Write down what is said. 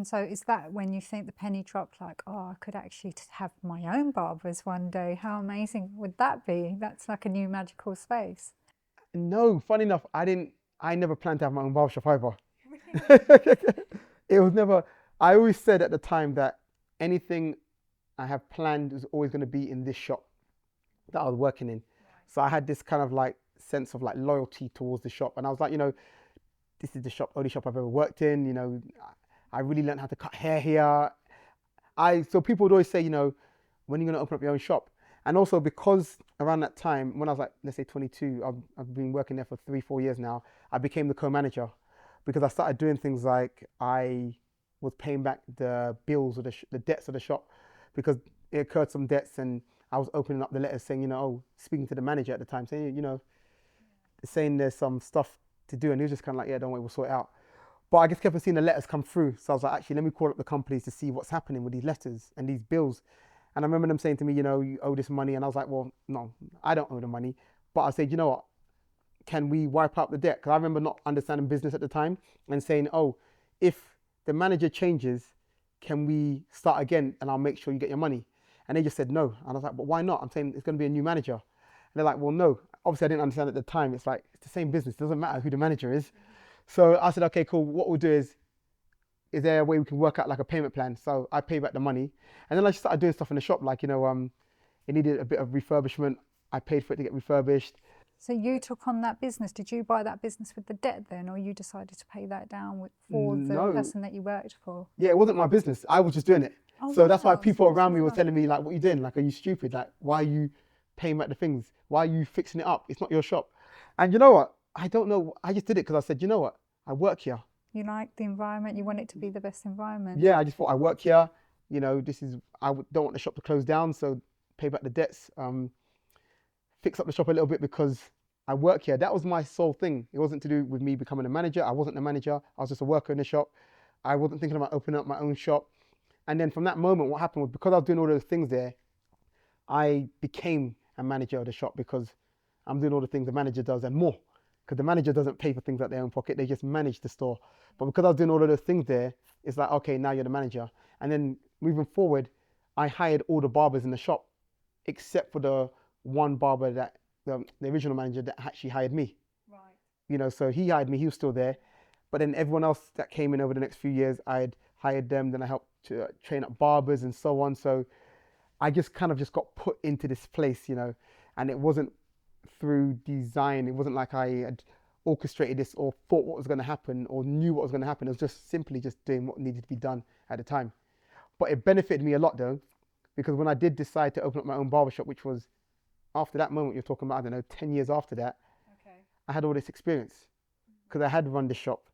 And so is that when you think the penny dropped, like, oh, I could actually have my own barbers one day? How amazing would that be? That's like a new magical space. No, funny enough, I never planned to have my own barbershop either. It was never, I always said at the time that anything I have planned is always going to be in this shop that I was working in. So I had this kind of like sense of like loyalty towards the shop. And I was like, this is the shop, only shop I've ever worked in. I really learned how to cut hair here. So people would always say, when are you going to open up your own shop? And also because around that time, when I was like, let's say 22, I've been working there for 3-4 years now, I became the co-manager because I started doing things like I was paying back the bills or the debts of the shop because it occurred some debts and I was opening up the letters saying, speaking to the manager at the time, saying there's some stuff to do. And he was just kind of like, yeah, don't worry, we'll sort it out. But I just kept on seeing the letters come through. So I was like, actually, let me call up the companies to see what's happening with these letters and these bills. And I remember them saying to me, you owe this money. And I was like, well, no, I don't owe the money. But I said, you know what? Can we wipe out the debt? Because I remember not understanding business at the time and saying, oh, if the manager changes, can we start again and I'll make sure you get your money? And they just said no. And I was like, but why not? I'm saying it's going to be a new manager. And they're like, well, no. Obviously, I didn't understand at the time. It's like, it's the same business. It doesn't matter who the manager is. So I said, okay, cool. What we'll do is there a way we can work out like a payment plan? So I pay back the money. And then I just started doing stuff in the shop. Like, it needed a bit of refurbishment. I paid for it to get refurbished. So you took on that business. Did you buy that business with the debt then, or you decided to pay that down for the person that you worked for? Yeah, it wasn't my business. I was just doing it. Oh, so wow. That's why people around me were telling me, like, what are you doing? Like, are you stupid? Like, why are you paying back the things? Why are you fixing it up? It's not your shop. And you know what? I don't know. I just did it because I said, you know what? I work here. You like the environment. You want it to be the best environment. Yeah, I just thought I work here. I don't want the shop to close down. So pay back the debts, fix up the shop a little bit because I work here. That was my sole thing. It wasn't to do with me becoming a manager. I wasn't the manager. I was just a worker in the shop. I wasn't thinking about opening up my own shop. And then from that moment, what happened was because I was doing all those things there, I became a manager of the shop because I'm doing all the things the manager does and more. Because the manager doesn't pay for things out their own pocket. They just manage the store. But because I was doing all of those things there, it's like, okay, now you're the manager. And then moving forward, I hired all the barbers in the shop, except for the one barber that the original manager that actually hired me. Right. So he hired me, he was still there. But then everyone else that came in over the next few years, I had hired them. Then I helped to train up barbers and so on. So I just kind of just got put into this place, and it wasn't through design. It wasn't like I had orchestrated this or thought what was going to happen or knew what was going to happen. It was just simply just doing what needed to be done at the time. But it benefited me a lot though, because when I did decide to open up my own barbershop, which was after that moment, you're talking about, I don't know, 10 years after that, okay, I had all this experience because I had run the shop.